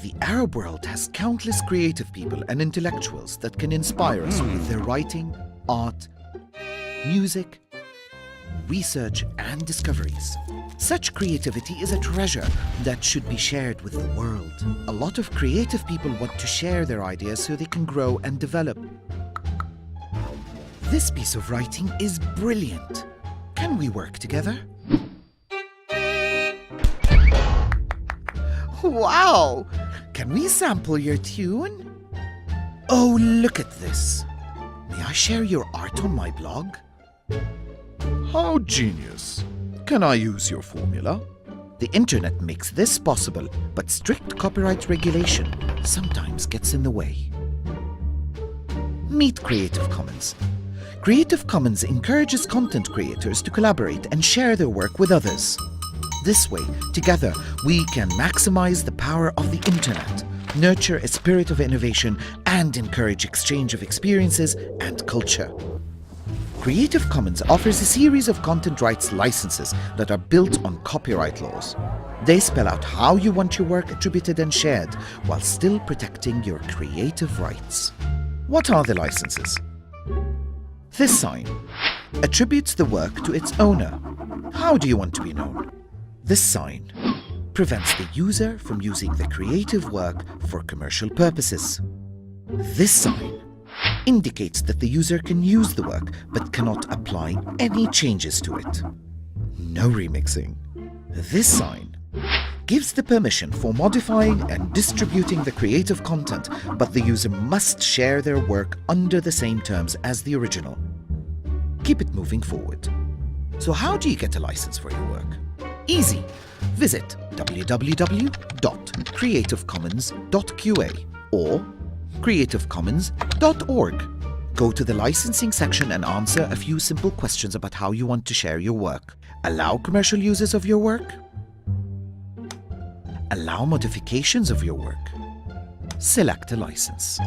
The Arab world has countless creative people and intellectuals that can inspire us with their writing, art, music, research, and discoveries. Such creativity is a treasure that should be shared with the world. A lot of creative people want to share their ideas so they can grow and develop. This piece of writing is brilliant. Can we work together? Wow! Can we sample your tune? Oh, look at this. May I share your art on my blog? How genius. Can I use your formula? The internet makes this possible, but strict copyright regulation sometimes gets in the way. Meet Creative Commons. Creative Commons encourages content creators to collaborate and share their work with others. This way, together, we can maximize the power of the internet, nurture a spirit of innovation, and encourage exchange of experiences and culture. Creative Commons offers a series of content rights licenses that are built on copyright laws. They spell out how you want your work attributed and shared, while still protecting your creative rights. What are the licenses? This sign attributes the work to its owner. How do you want to be known? This sign prevents the user from using the creative work for commercial purposes. This sign indicates that the user can use the work but cannot apply any changes to it. No remixing. This sign gives the permission for modifying and distributing the creative content, but the user must share their work under the same terms as the original. Keep it moving forward. So how do you get a license for your work? Easy. Visit www.creativecommons.qa or creativecommons.org. Go to the licensing section and answer a few simple questions about how you want to share your work. Allow commercial uses of your work. Allow modifications of your work. Select a license.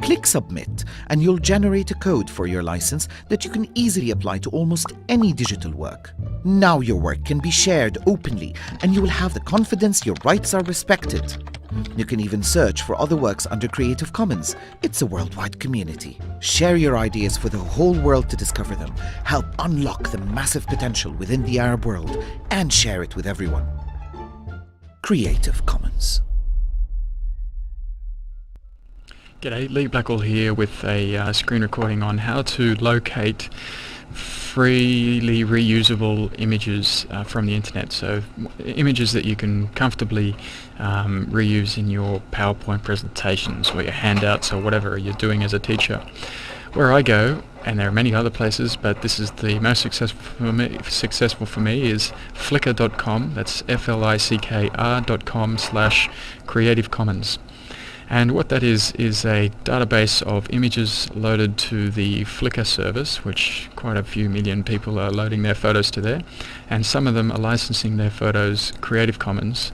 Click Submit and you'll generate a code for your license that you can easily apply to almost any digital work. Now your work can be shared openly and you will have the confidence your rights are respected. You can even search for other works under Creative Commons. It's a worldwide community. Share your ideas for the whole world to discover them. Help unlock the massive potential within the Arab world and share it with everyone. Creative Commons. G'day, Lee Blackwell here with a screen recording on how to locate freely reusable images from the internet. So images that you can comfortably reuse in your PowerPoint presentations or your handouts or whatever you're doing as a teacher. Where I go, and there are many other places, but this is the most successful for me is flickr.com. That's flickr.com/Creative Commons. And what that is a database of images loaded to the Flickr service, which quite a few million people are loading their photos to there, and some of them are licensing their photos Creative Commons,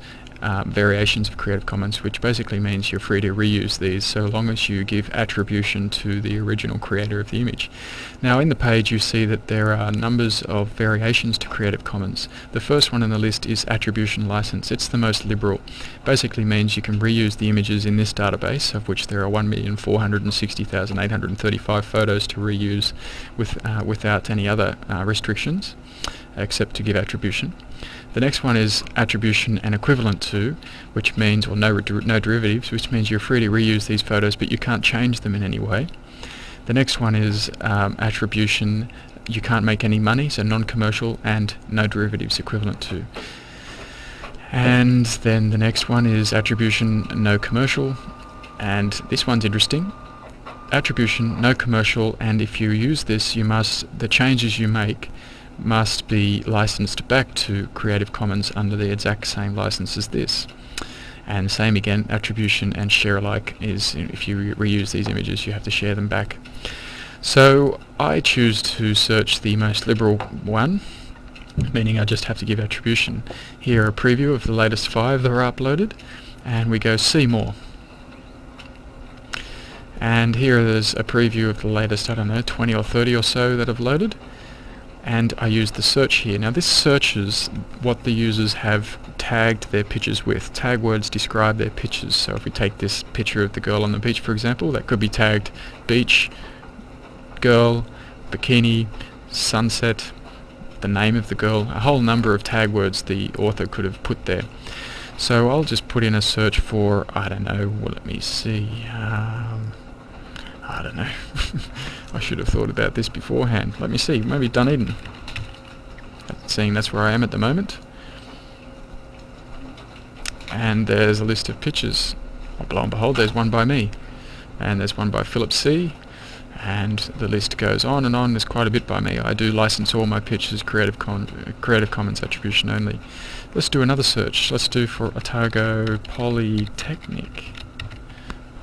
variations of Creative Commons, which basically means you're free to reuse these so long as you give attribution to the original creator of the image. Now in the page you see that there are numbers of variations to Creative Commons. The first one on the list is attribution license. It's the most liberal. Basically means you can reuse the images in this database, of which there are 1,460,835 photos to reuse without any other restrictions except to give attribution. The next one is attribution and equivalent to, which means, or no derivatives, which means you're free to reuse these photos but you can't change them in any way. The next one is attribution, you can't make any money, so non-commercial, and no derivatives equivalent to. And then the next one is attribution, no commercial, and this one's interesting. Attribution, no commercial, and if you use this, the changes you make must be licensed back to Creative Commons under the exact same license as this. And same again, attribution and share alike is if you reuse these images you have to share them back. So I choose to search the most liberal one, meaning I just have to give attribution. Here a preview of the latest 5 that are uploaded, and we go see more. And here there's a preview of the latest, I don't know, 20 or 30 or so that have loaded. and I use the search here. Now this searches what the users have tagged their pictures with. Tag words describe their pictures. So if we take this picture of the girl on the beach, for example, that could be tagged beach, girl, bikini, sunset, the name of the girl, a whole number of tag words the author could have put there. So I'll just put in a search for, I don't know, well, let me see, I don't know. I should have thought about this beforehand. Let me see, maybe Dunedin. Seeing that's where I am at the moment. And there's a list of pictures. Well, lo and behold, there's one by me. And there's one by Philip C. And the list goes on and on. There's quite a bit by me. I do license all my pictures Creative Commons attribution only. Let's do another search. Let's do for Otago Polytechnic.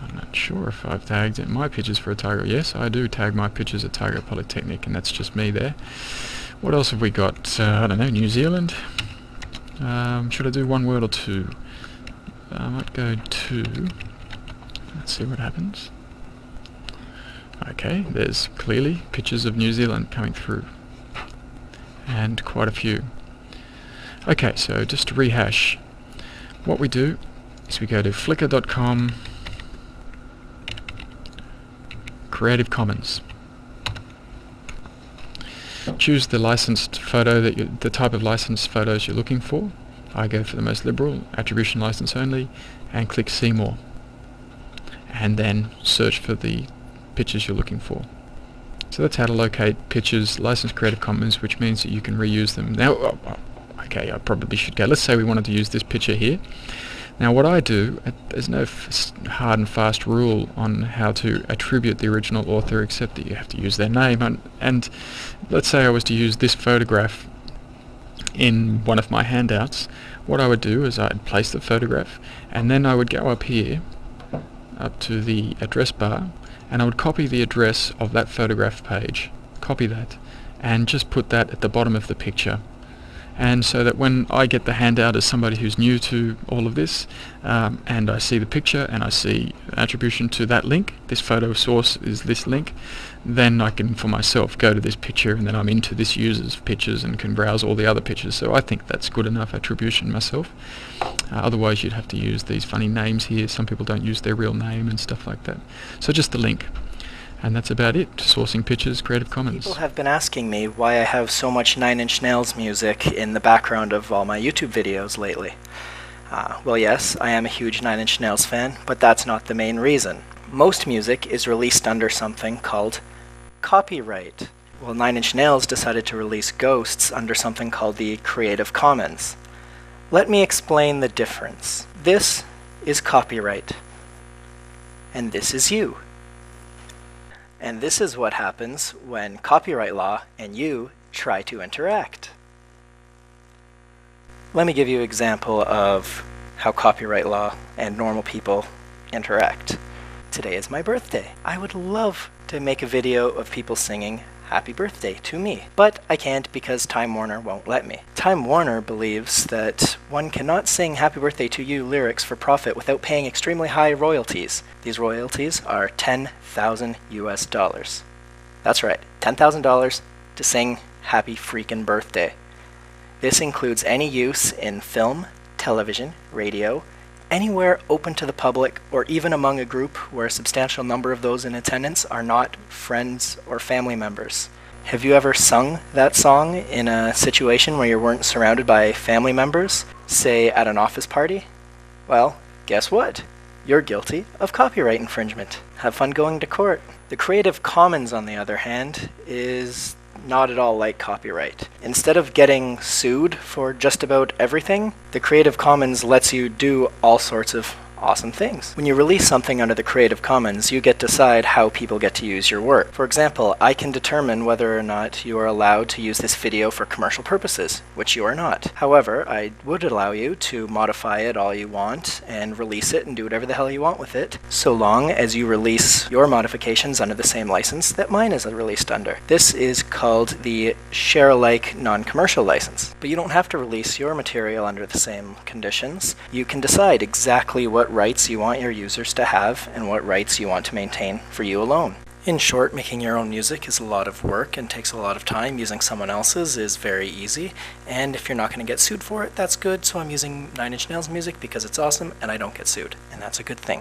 I'm not sure if I've tagged my pictures for Otago. Yes, I do tag my pictures Otago Polytechnic, and that's just me there. What else have we got? I don't know, New Zealand. Should I do one word or two? I might go two. Let's see what happens. Okay, there's clearly pictures of New Zealand coming through. And quite a few. Okay, so just to rehash, what we do is we go to flickr.com, Creative Commons. Choose the licensed photo the type of licensed photos you're looking for. I go for the most liberal, attribution license only, and click See More. And then search for the pictures you're looking for. So that's how to locate pictures licensed Creative Commons, which means that you can reuse them. Now, okay, I probably should go. Let's say we wanted to use this picture here. Now what I do, there's no hard and fast rule on how to attribute the original author, except that you have to use their name. And let's say I was to use this photograph in one of my handouts. What I would do is I'd place the photograph, and then I would go up here, up to the address bar, and I would copy the address of that photograph page, copy that, and just put that at the bottom of the picture. And so that when I get the handout as somebody who's new to all of this, and I see the picture and I see an attribution to that link, this photo source is this link, then I can for myself go to this picture, and then I'm into this user's pictures and can browse all the other pictures. So I think that's good enough attribution myself. Otherwise you'd have to use these funny names here. Some people don't use their real name and stuff like that. So just the link. And that's about it. Sourcing pictures, Creative Commons. People have been asking me why I have so much Nine Inch Nails music in the background of all my YouTube videos lately. Well, yes, I am a huge Nine Inch Nails fan, but that's not the main reason. Most music is released under something called copyright. Well, Nine Inch Nails decided to release Ghosts under something called the Creative Commons. Let me explain the difference. This is copyright, and this is you. And this is what happens when copyright law and you try to interact. Let me give you an example of how copyright law and normal people interact. Today is my birthday. I would love to make a video of people singing happy birthday to me, but I can't because Time Warner won't let me. Time Warner believes that one cannot sing happy birthday to you lyrics for profit without paying extremely high royalties. These royalties are $10,000 US. That's right, $10,000 to sing happy freaking birthday. This includes any use in film, television, radio, anywhere open to the public, or even among a group where a substantial number of those in attendance are not friends or family members. Have you ever sung that song in a situation where you weren't surrounded by family members, say at an office party? Well, guess what? You're guilty of copyright infringement. Have fun going to court. The Creative Commons, on the other hand, is not at all like copyright. Instead of getting sued for just about everything, the Creative Commons lets you do all sorts of awesome things. When you release something under the Creative Commons, you get to decide how people get to use your work. For example, I can determine whether or not you are allowed to use this video for commercial purposes, which you are not. However, I would allow you to modify it all you want and release it and do whatever the hell you want with it, so long as you release your modifications under the same license that mine is released under. This is called the share-alike non-commercial license. But you don't have to release your material under the same conditions. You can decide exactly what rights you want your users to have and what rights you want to maintain for you alone. In short, making your own music is a lot of work and takes a lot of time. Using someone else's is very easy, and if you're not going to get sued for it, that's good. So I'm using 9 Inch Nails music because it's awesome and I don't get sued, and that's a good thing.